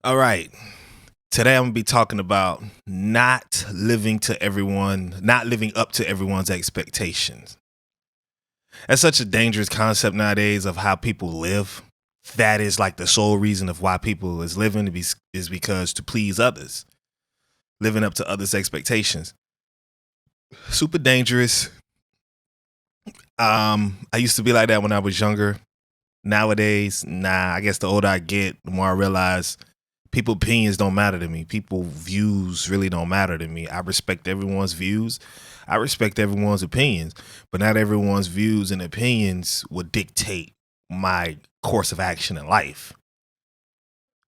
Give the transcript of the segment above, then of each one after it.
All right. Today I'm gonna be talking about not living up to everyone's expectations. That's such a dangerous concept nowadays of how people live. That is like the sole reason of why people is living is because to please others, living up to others' expectations. Super dangerous. I used to be like that when I was younger. Nowadays, nah. I guess the older I get, the more I realize people opinions don't matter to me. People views really don't matter to me. I respect everyone's views. I respect everyone's opinions, but not everyone's views and opinions would dictate my course of action in life.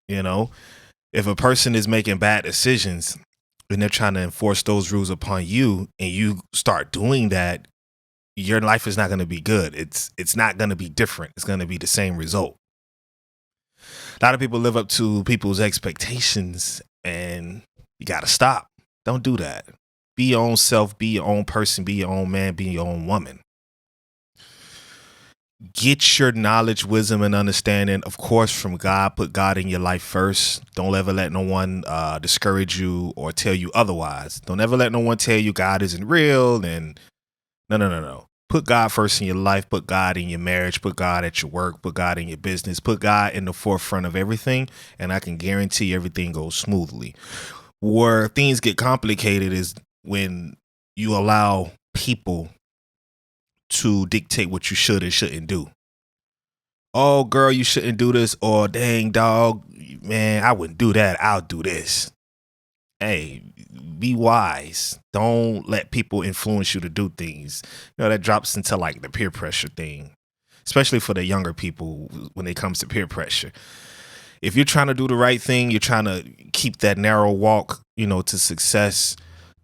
You know, if a person is making bad decisions and they're trying to enforce those rules upon you and you start doing that, your life is not going to be good. It's not going to be different. It's going to be the same result. A lot of people live up to people's expectations and you got to stop. Don't do that. Be your own self, be your own person, be your own man, be your own woman. Get your knowledge, wisdom, and understanding, of course, from God. Put God in your life first. Don't ever let no one discourage you or tell you otherwise. Don't ever let no one tell you God isn't real. And no. Put God first in your life. Put God in your marriage. Put God at your work. Put God in your business. Put God in the forefront of everything. And I can guarantee everything goes smoothly. Where things get complicated is when you allow people to dictate what you should and shouldn't do. Oh, girl, you shouldn't do this. Or dang, dog, man, I wouldn't do that. I'll do this. Hey, be wise. Don't let people influence you to do things. That drops into like the peer pressure thing, especially for the younger people when it comes to peer pressure. If you're trying to do the right thing, you're trying to keep that narrow walk, to success.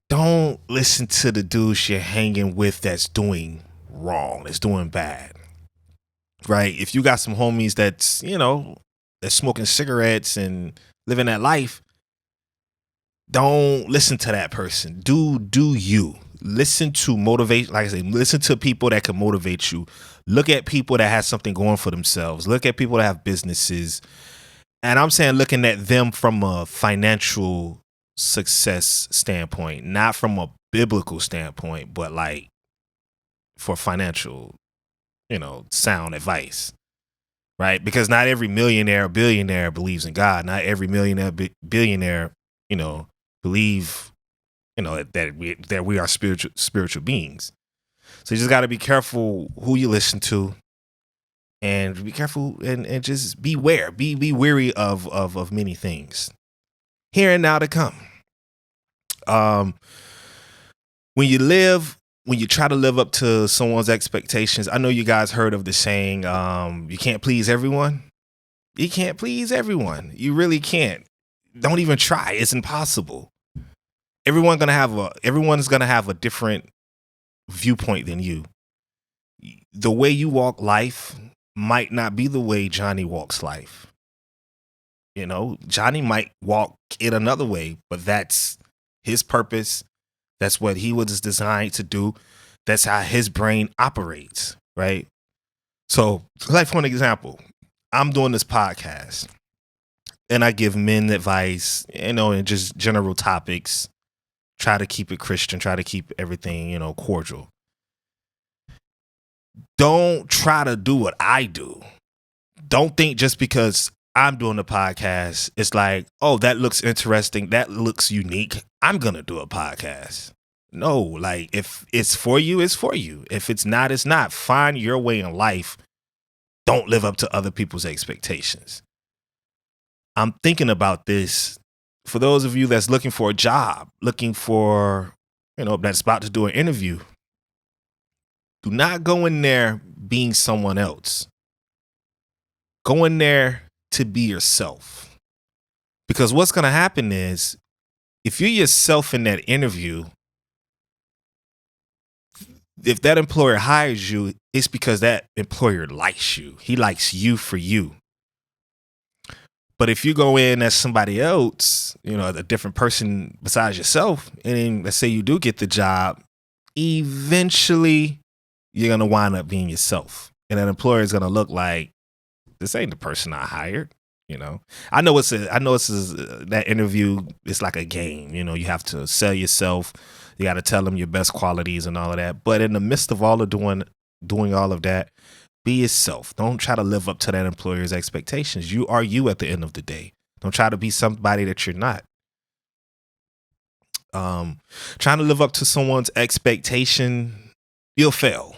Don't listen to the dudes you're hanging with that's doing wrong, that's doing bad. Right? If you got some homies that's smoking cigarettes and living that life, don't listen to that person. Do you. Listen to motivate, like I say, listen to people that can motivate you. Look at people that have something going for themselves. Look at people that have businesses. And I'm saying looking at them from a financial success standpoint, not from a biblical standpoint, but like for financial, sound advice. Right? Because not every millionaire or billionaire believes in God. Not every millionaire, billionaire, believe, that we are spiritual beings. So you just got to be careful who you listen to, and be careful and just beware. Be wary of many things here and now to come. Um, when you try to live up to someone's expectations, I know you guys heard of the saying, you can't please everyone. You can't please everyone. You really can't. Don't even try. It's impossible. Everyone's gonna have a different viewpoint than you. The way you walk life might not be the way Johnny walks life. Johnny might walk it another way, but that's his purpose. That's what he was designed to do. That's how his brain operates, right? So, like for an example, I'm doing this podcast and I give men advice, and just general topics. Try to keep it Christian, try to keep everything, cordial. Don't try to do what I do. Don't think just because I'm doing a podcast, it's like, oh, that looks interesting. That looks unique. I'm going to do a podcast. No, like if it's for you, it's for you. If it's not, it's not. Find your way in life. Don't live up to other people's expectations. I'm thinking about this for those of you that's looking for a job, looking for, that's about to do an interview. Do not go in there being someone else. Go in there to be yourself. Because what's going to happen is if you're yourself in that interview, if that employer hires you, it's because that employer likes you. He likes you for you. But if you go in as somebody else, a different person besides yourself, and then let's say you do get the job, eventually you're going to wind up being yourself. And that employer is going to look like, this ain't the person I hired. You know, I know that interview is like a game. You know, you have to sell yourself. You got to tell them your best qualities and all of that. But in the midst of all of doing all of that, be yourself. Don't try to live up to that employer's expectations. You are you at the end of the day. Don't try to be somebody that you're not. Trying to live up to someone's expectation, you'll fail.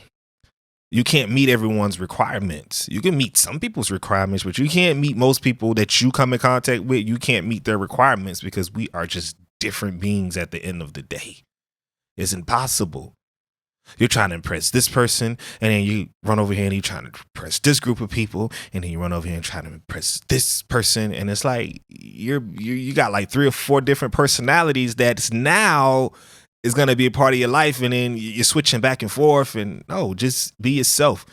You can't meet everyone's requirements. You can meet some people's requirements, but you can't meet most people that you come in contact with. You can't meet their requirements because we are just different beings at the end of the day. It's impossible. You're trying to impress this person, and then you run over here and you're trying to impress this group of people, and then you run over here and try to impress this person, and it's like you got like 3 or 4 different personalities that's now is gonna be a part of your life, and then you're switching back and forth. And no, just be yourself.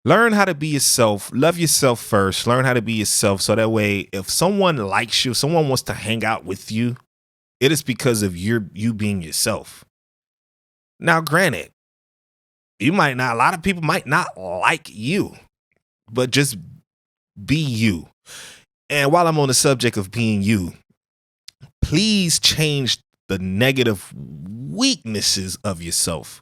Learn how to be yourself. Love yourself first. Learn how to be yourself, so that way, if someone likes you, if someone wants to hang out with you, it is because of you being yourself. Now, granted, a lot of people might not like you, but just be you. And while I'm on the subject of being you, please change the negative weaknesses of yourself.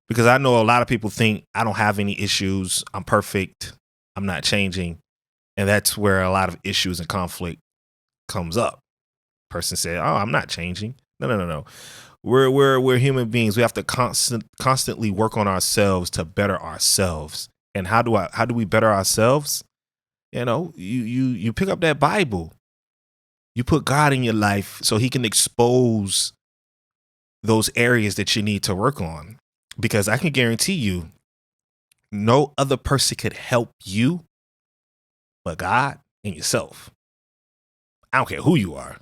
Because I know a lot of people think I don't have any issues. I'm perfect. I'm not changing. And that's where a lot of issues and conflict comes up. Person said, "Oh, I'm not changing." No. We're human beings. We have to constantly work on ourselves to better ourselves. And how do we better ourselves? You know, you pick up that Bible. You put God in your life so he can expose those areas that you need to work on. Because I can guarantee you, no other person could help you but God and yourself. I don't care who you are.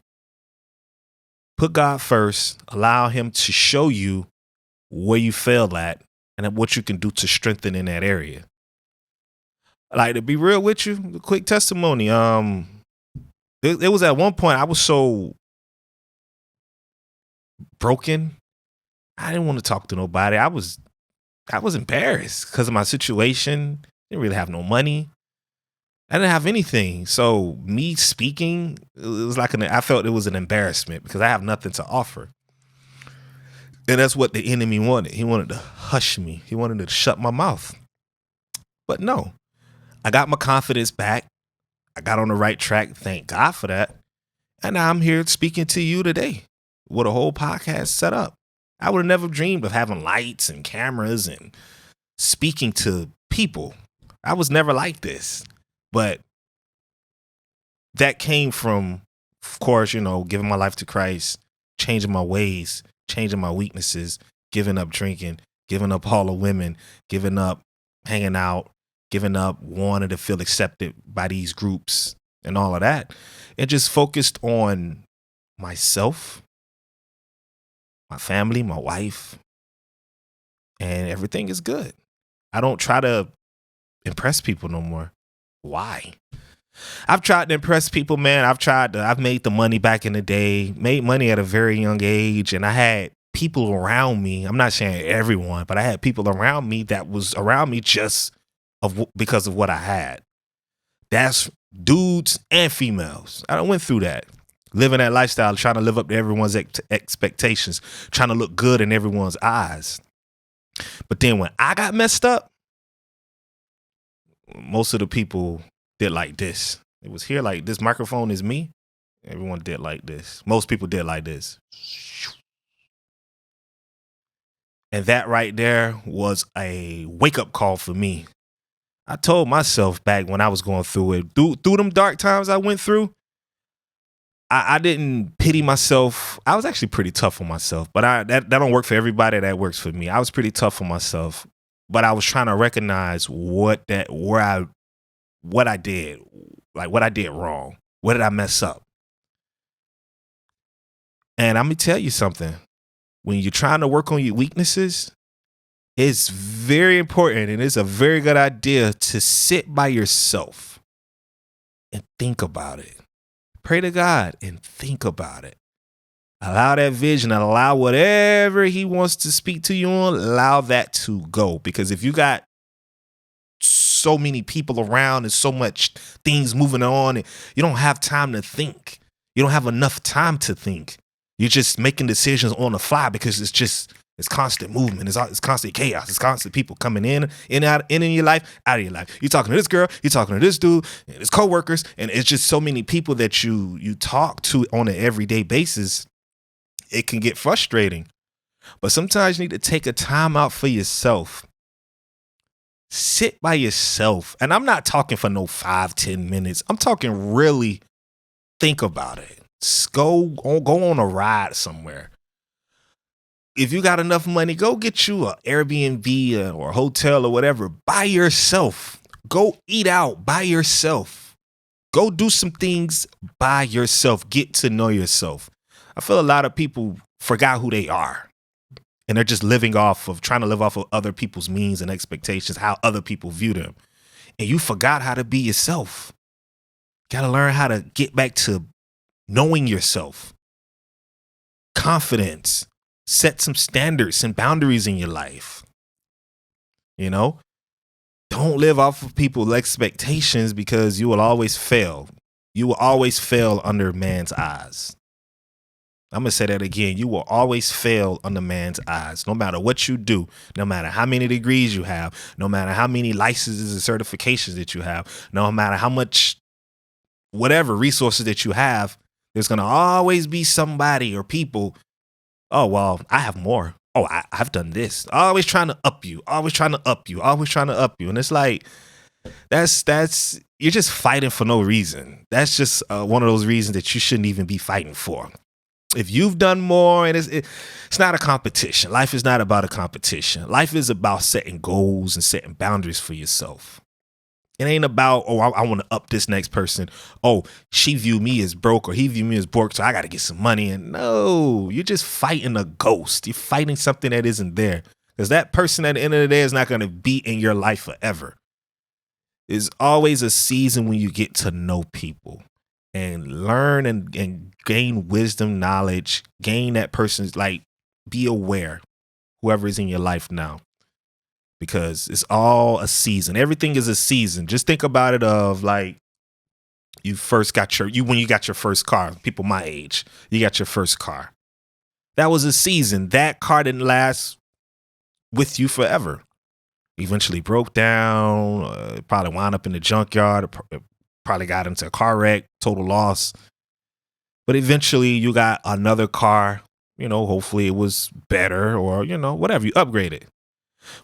Put God first. Allow him to show you where you failed at and what you can do to strengthen in that area. Like, to be real with you, a quick testimony. It was at one point I was so broken. I didn't want to talk to nobody. I was embarrassed because of my situation. Didn't really have no money. I didn't have anything. So me speaking, it was like I felt it was an embarrassment because I have nothing to offer. And that's what the enemy wanted. He wanted to hush me. He wanted to shut my mouth. But no, I got my confidence back. I got on the right track. Thank God for that. And now I'm here speaking to you today with a whole podcast set up. I would have never dreamed of having lights and cameras and speaking to people. I was never like this. But that came from, of course, giving my life to Christ, changing my ways, changing my weaknesses, giving up drinking, giving up all the women, giving up hanging out, giving up wanting to feel accepted by these groups and all of that. And just focused on myself, my family, my wife, and everything is good. I don't try to impress people no more. Why? I've tried to impress people, man. I've made the money back in the day, made money at a very young age, and I had people around me. I'm not saying everyone, but I had people around me that was around me just because of what I had. That's dudes and females. I went through that, living that lifestyle, trying to live up to everyone's expectations, trying to look good in everyone's eyes. But then when I got messed up, most of the people did like this. It was here like this microphone is me. Everyone did like this. Most people did like this. And that right there was a wake-up call for me. I told myself back when I was going through it, through them dark times I went through, I didn't pity myself. I was actually pretty tough on myself, but that don't work for everybody. That works for me. I was pretty tough on myself. But I was trying to recognize what I did, like what I did wrong. What did I mess up? And I'm going to tell you something. When you're trying to work on your weaknesses, it's very important and it's a very good idea to sit by yourself and think about it. Pray to God and think about it. Allow that vision, allow whatever he wants to speak to you on, allow that to go. Because if you got so many people around and so much things moving on, and you don't have time to think. You don't have enough time to think. You're just making decisions on the fly because it's constant movement. It's constant chaos. It's constant people coming in, out, in your life, out of your life. You're talking to this girl, you're talking to this dude, and his coworkers, and it's just so many people that you talk to on an everyday basis. It can get frustrating. But sometimes you need to take a time out for yourself. Sit by yourself. And I'm not talking for no 5-10 minutes. I'm talking really think about it. Go on a ride somewhere. If you got enough money, go get you a Airbnb or a hotel or whatever by yourself. Go eat out by yourself. Go do some things by yourself. Get to know yourself. I feel a lot of people forgot who they are. And they're just trying to live off of other people's means and expectations, how other people view them. And you forgot how to be yourself. Got to learn how to get back to knowing yourself. Confidence. Set some standards and boundaries in your life. You know, don't live off of people's expectations because you will always fail. You will always fail under man's eyes. I'm going to say that again. You will always fail under man's eyes, no matter what you do, no matter how many degrees you have, no matter how many licenses and certifications that you have, no matter how much, whatever resources that you have, there's going to always be somebody or people. Oh, well, I have more. Oh, I've done this. Always trying to up you, always trying to up you, always trying to up you. And it's like, that's, you're just fighting for no reason. That's just one of those reasons that you shouldn't even be fighting for. If you've done more, and it's not a competition. Life is not about a competition. Life is about setting goals and setting boundaries for yourself. It ain't about, oh, I want to up this next person. Oh, she view me as broke or he view me as broke, so I got to get some money. And no, you're just fighting a ghost. You're fighting something that isn't there. Because that person at the end of the day is not going to be in your life forever. There's always a season when you get to know people. And learn and gain wisdom, knowledge, gain that person's, like, be aware, whoever is in your life now, because it's all a season. Everything is a season. Just think about it of like you first got when you got your first car, people my age, you got your first car. That was a season. That car didn't last with you forever. Eventually broke down, probably wound up in the junkyard, probably got into a car wreck, total loss. But eventually you got another car, hopefully it was better or, whatever, you upgraded.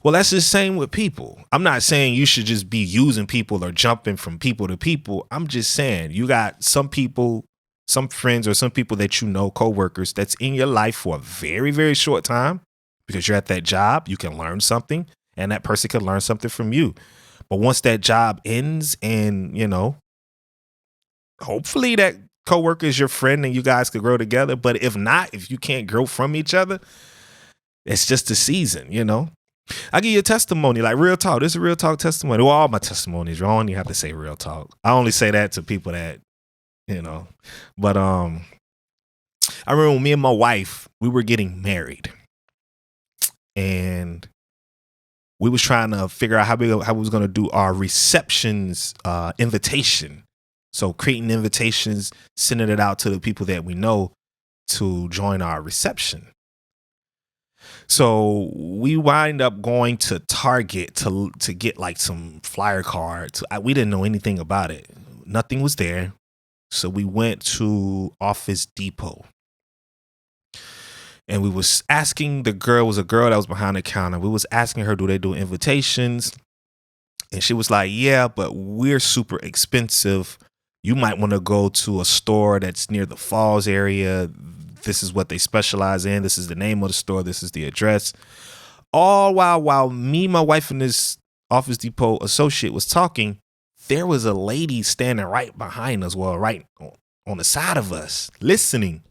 Well, that's the same with people. I'm not saying you should just be using people or jumping from people to people. I'm just saying you got some people, some friends or some people that coworkers that's in your life for a very, very short time because you're at that job. You can learn something and that person can learn something from you. But once that job ends and, hopefully that coworker is your friend and you guys could grow together. But if not, if you can't grow from each other, it's just a season, I give you a testimony, like real talk. This is a real talk testimony. Well, all my testimonies, you only have to say real talk. I only say that to people that, But I remember when me and my wife, we were getting married. And we was trying to figure out how we was going to do our receptions invitation. So creating invitations, sending it out to the people that we know to join our reception. So we wind up going to Target to get like some flyer cards. We didn't know anything about it. Nothing was there. So we went to Office Depot. And we was asking the girl, was a girl that was behind the counter. We was asking her, do they do invitations? And she was like, yeah, but we're super expensive. You might want to go to a store that's near the Falls area. This is what they specialize in. This is the name of the store. This is the address. All while me, my wife, and this Office Depot associate was talking, there was a lady standing right behind us, right on the side of us, listening.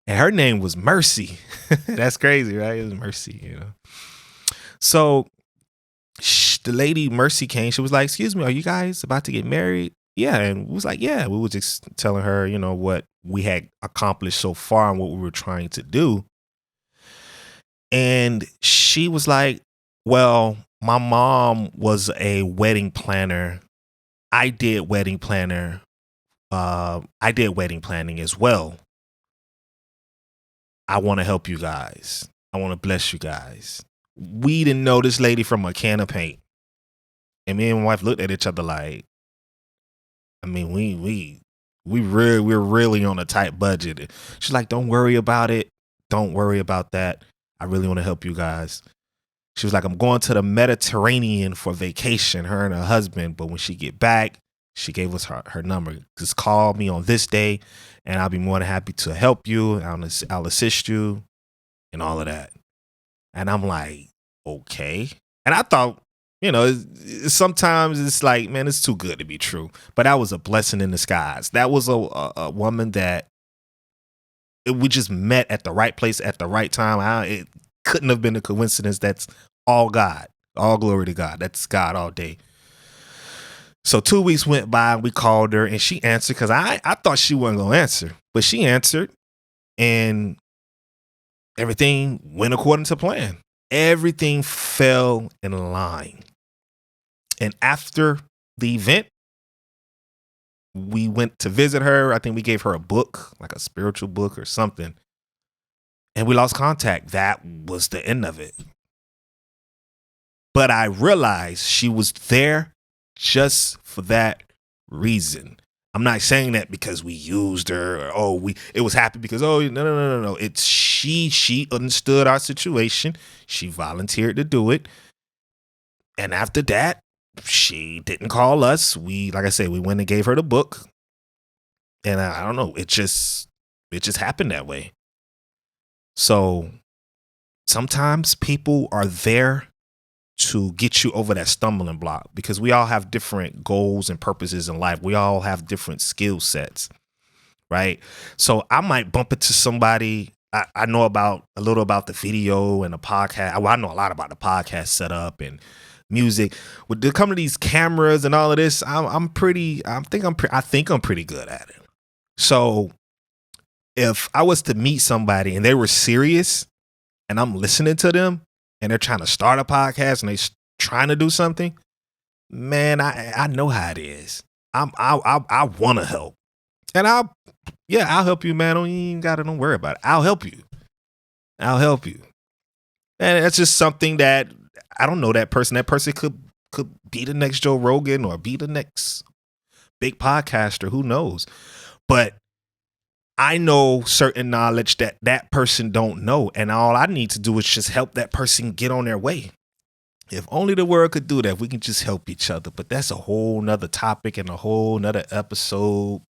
And her name was Mercy. That's crazy, right? It was Mercy, So the lady Mercy came. She was like, excuse me, are you guys about to get married? Yeah. And we was like, yeah. We were just telling her, what we had accomplished so far and what we were trying to do. And she was like, Well, my mom was a wedding planner. I did wedding planner. I did wedding planning as well. I want to help you guys. I want to bless you guys. We didn't know this lady from a can of paint, and me and my wife looked at each other like, I mean, we're really on a tight budget. She's like, don't worry about it. Don't worry about that. I really want to help you guys. She was like, I'm going to the Mediterranean for vacation, her and her husband. But when she get back, she gave us her number. Just call me on this day and I'll be more than happy to help you. I'll assist you and all of that. And I'm like, okay. And I thought, sometimes it's like, man, it's too good to be true. But that was a blessing in disguise. That was a woman that we just met at the right place at the right time. It couldn't have been a coincidence. That's all God. All glory to God. That's God all day. So 2 weeks went by and we called her and she answered because I thought she wasn't going to answer. But she answered and everything went according to plan. Everything fell in line. And after the event, we went to visit her. I think we gave her a book, like a spiritual book or something. And we lost contact. That was the end of it. But I realized she was there just for that reason. I'm not saying that because we used her or it was happy because, no. It's she understood our situation. She volunteered to do it. And after that, she didn't call us. Like I said, we went and gave her the book. And I don't know, it just happened that way. So sometimes people are there to get you over that stumbling block because we all have different goals and purposes in life. We all have different skill sets, right? So I might bump into somebody. I know a little about the video and the podcast. Well, I know a lot about the podcast setup and music. With the come to these cameras and all of this, I think I'm pretty good at it. So if I was to meet somebody and they were serious and I'm listening to them and they're trying to start a podcast and they're trying to do something, man, I know how it is. I want to help. And I'll help you, man. Don't worry about it. I'll help you. And it's just something that I don't know that person. That person could be the next Joe Rogan or be the next big podcaster. Who knows? But I know certain knowledge that person don't know. And all I need to do is just help that person get on their way. If only the world could do that, if we can just help each other. But that's a whole nother topic and a whole nother episode.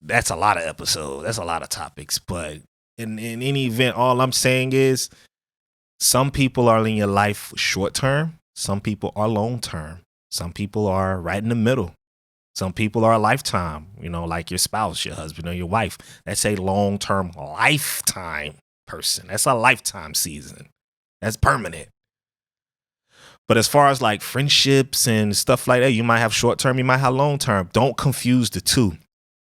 That's a lot of episodes. That's a lot of topics. But in any event, all I'm saying is some people are in your life short term. Some people are long term. Some people are right in the middle. Some people are a lifetime, like your spouse, your husband, or your wife. That's a long-term lifetime person. That's a lifetime season. That's permanent. But as far as like friendships and stuff like that, you might have short-term, you might have long-term. Don't confuse the two.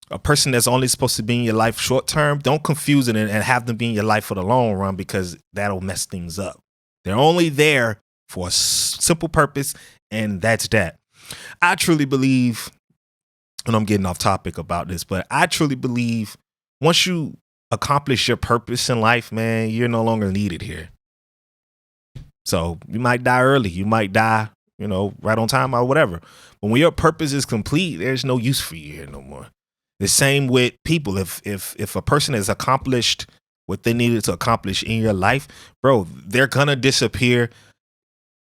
A person that's only supposed to be in your life short-term, don't confuse it and have them be in your life for the long run because that'll mess things up. They're only there for a simple purpose, and that's that. I truly believe, and I'm getting off topic about this, but I truly believe once you accomplish your purpose in life, man, you're no longer needed here. So you might die early. You might die, right on time or whatever. But when your purpose is complete, there's no use for you here no more. The same with people. If a person has accomplished what they needed to accomplish in your life, bro, they're gonna disappear.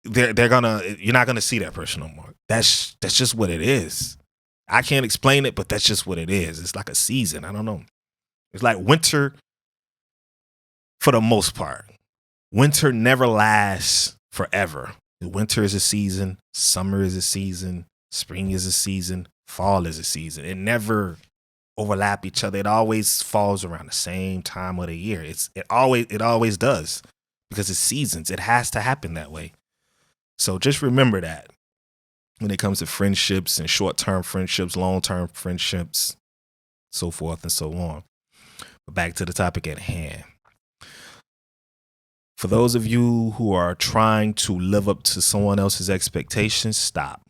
You're not gonna see that person no more. That's just what it is. I can't explain it, but that's just what it is. It's like a season. I don't know. It's like winter for the most part. Winter never lasts forever. Winter is a season. Summer is a season. Spring is a season. Fall is a season. It never overlap each other. It always falls around the same time of the year. It always does because it's seasons. It has to happen that way. So just remember that when it comes to friendships and short-term friendships, long-term friendships, so forth and so on. But back to the topic at hand. For those of you who are trying to live up to someone else's expectations, stop.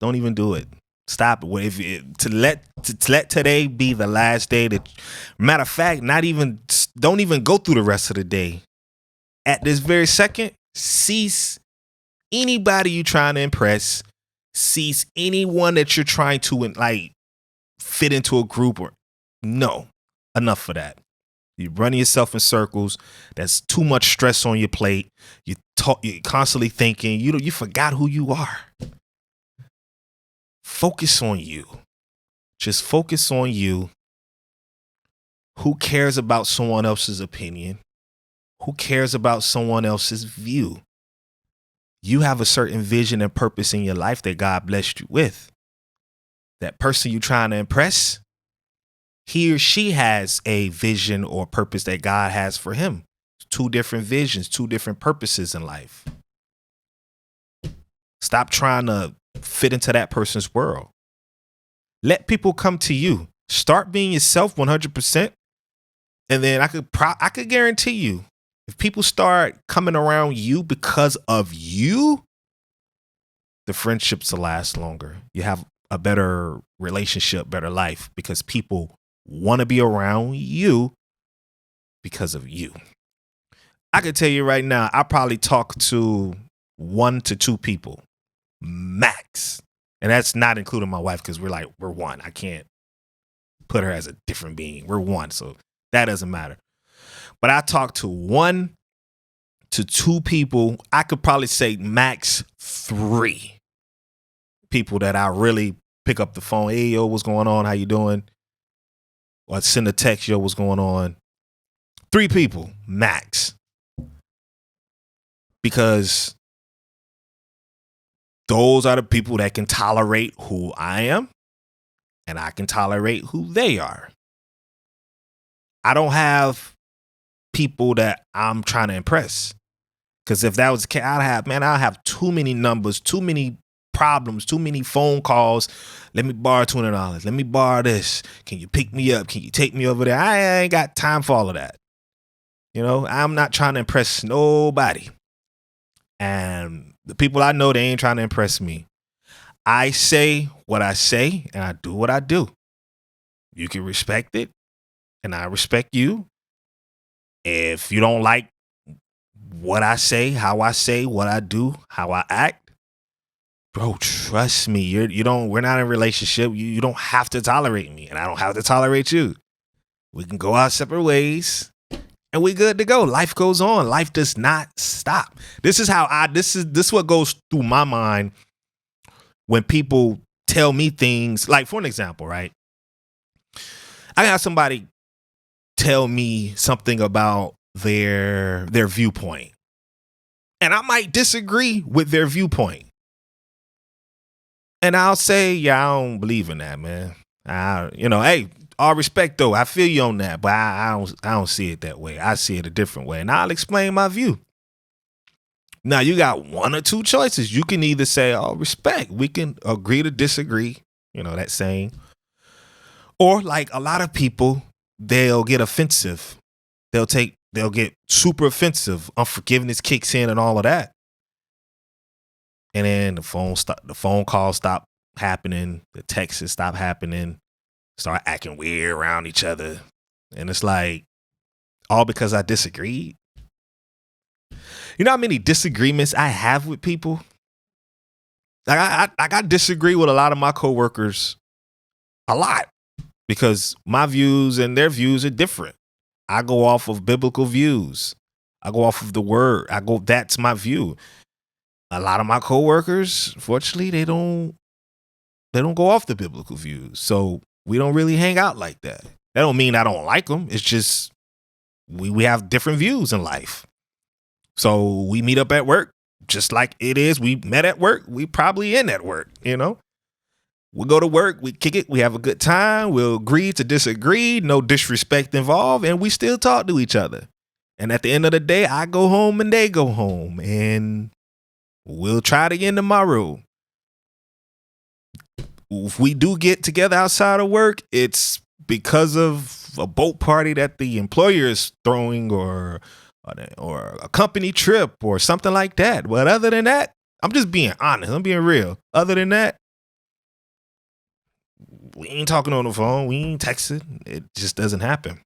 Don't even do it. Stop. To let today be the last day that. Matter of fact, don't even go through the rest of the day. At this very second, cease anybody you trying to impress. Cease anyone that you're trying to fit into a group or no. Enough of that. You're running yourself in circles. That's too much stress on your plate. You're constantly thinking. You forgot who you are. Focus on you. Just focus on you. Who cares about someone else's opinion? Who cares about someone else's view? You have a certain vision and purpose in your life that God blessed you with. That person you're trying to impress, he or she has a vision or purpose that God has for him. Two different visions, two different purposes in life. Stop trying to fit into that person's world. Let people come to you. Start being yourself 100%. And then I could guarantee you, if people start coming around you because of you, the friendships will last longer. You have a better relationship, better life, because people want to be around you because of you. I can tell you right now, I probably talk to 1 to 2 people max. And that's not including my wife, because we're one. I can't put her as a different being. We're one. So that doesn't matter. But I talk to 1 to 2 people. I could probably say max 3 people that I really pick up the phone. Hey, yo, what's going on? How you doing? Or send a text, yo, what's going on? 3 people max. Because those are the people that can tolerate who I am, and I can tolerate who they are. I don't have people that I'm trying to impress. Because if that was the case, I'll have too many numbers, too many problems, too many phone calls. Let me borrow $200. Let me borrow this. Can you pick me up? Can you take me over there? I ain't got time for all of that. I'm not trying to impress nobody. And the people I know, they ain't trying to impress me. I say what I say, and I do what I do. You can respect it, and I respect you. If you don't like what I say, what I do, how I act, bro, trust me. We're not in a relationship. You don't have to tolerate me, and I don't have to tolerate you. We can go our separate ways, and we good to go. Life goes on. Life does not stop. This is what goes through my mind when people tell me things. Like, for an example, right? I have somebody tell me something about their viewpoint, and I might disagree with their viewpoint. And I'll say, yeah, I don't believe in that, man. Hey, all respect though. I feel you on that, but I don't see it that way. I see it a different way, and I'll explain my view. Now, you got 1 or 2 choices. You can either say, oh, respect. We can agree to disagree. That saying. Or like a lot of people, they'll get offensive. They'll get super offensive. Unforgiveness kicks in and all of that. And then the phone calls stop happening. The texts stop happening. Start acting weird around each other. And it's like, all because I disagreed. You know how many disagreements I have with people? Like I disagree with a lot of my coworkers a lot, because my views and their views are different. I go off of biblical views. I go off of the word. That's my view. A lot of my coworkers, fortunately, they don't go off the biblical views. So we don't really hang out like that. That don't mean I don't like them. It's just we have different views in life. So we meet up at work, just like it is. We met at work. We probably end at work, We go to work, we kick it, we have a good time, we'll agree to disagree, no disrespect involved, and we still talk to each other. And at the end of the day, I go home and they go home, and we'll try it again tomorrow. If we do get together outside of work, it's because of a boat party that the employer is throwing, or or a company trip or something like that. But other than that, I'm just being honest. I'm being real. Other than that, we ain't talking on the phone. We ain't texting. It just doesn't happen.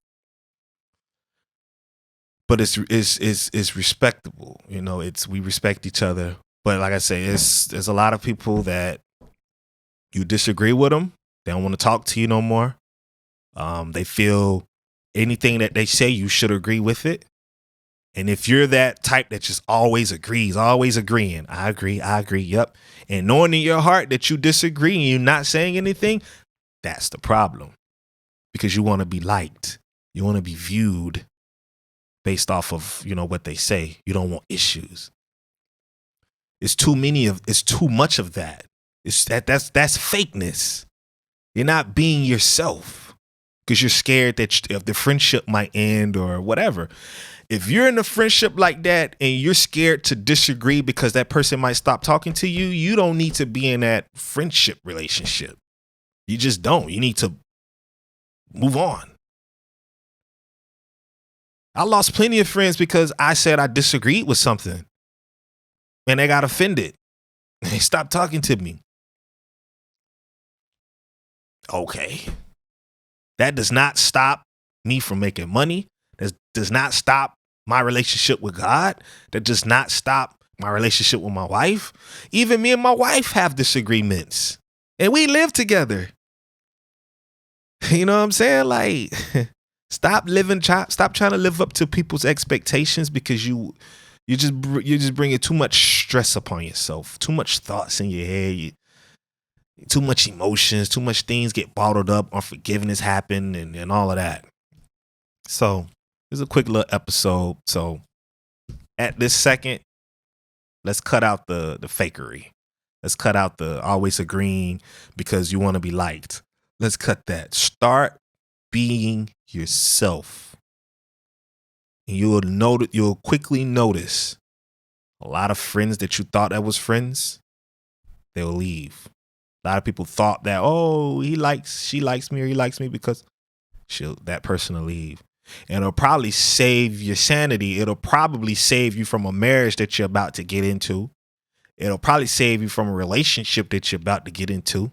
But it's respectable. You know, we respect each other. But like I say, there's a lot of people that you disagree with them. They don't want to talk to you no more. They feel anything that they say, you should agree with it. And if you're that type that just always agrees, always agreeing, I agree, yep. And knowing in your heart that you disagree and you're not saying anything, that's the problem. Because you want to be liked. You want to be viewed based off of, what they say. You don't want issues. It's too much of that. That's fakeness. You're not being yourself because you're scared that the friendship might end or whatever. If you're in a friendship like that and you're scared to disagree because that person might stop talking to you, you don't need to be in that friendship relationship. You just don't. You need to move on. I lost plenty of friends because I said I disagreed with something and they got offended. They stopped talking to me. Okay. That does not stop me from making money. That does not stop my relationship with God. That does not stop my relationship with my wife. Even me and my wife have disagreements and we live together. You know what I'm saying? Like, stop trying to live up to people's expectations because you're just bringing too much stress upon yourself, too much thoughts in your head, too much emotions, too much things get bottled up, unforgiveness happen and all of that. So this is a quick little episode. So at this second, let's cut out the fakery. Let's cut out the always agreeing because you want to be liked. Let's cut that. Start being yourself. And you'll quickly notice a lot of friends that you thought that was friends, they'll leave. A lot of people thought that, she likes me or he likes me because that person will leave. And it'll probably save your sanity. It'll probably save you from a marriage that you're about to get into. It'll probably save you from a relationship that you're about to get into.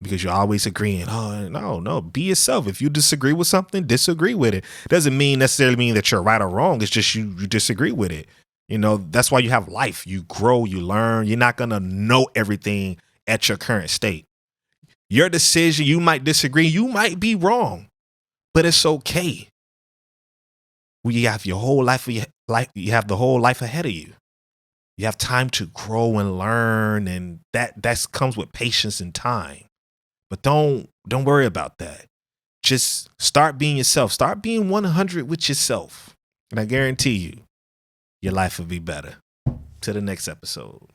Because you're always agreeing. Oh, no, be yourself. If you disagree with something, disagree with it. Doesn't necessarily mean that you're right or wrong. It's just you disagree with it. That's why you have life. You grow, you learn. You're not going to know everything at your current state. Your decision, you might disagree. You might be wrong, but it's okay. You have your whole life, you have the whole life ahead of you. You have time to grow and learn, and that comes with patience and time. But don't worry about that. Just start being yourself. Start being 100 with yourself. And I guarantee you, your life will be better. To the next episode.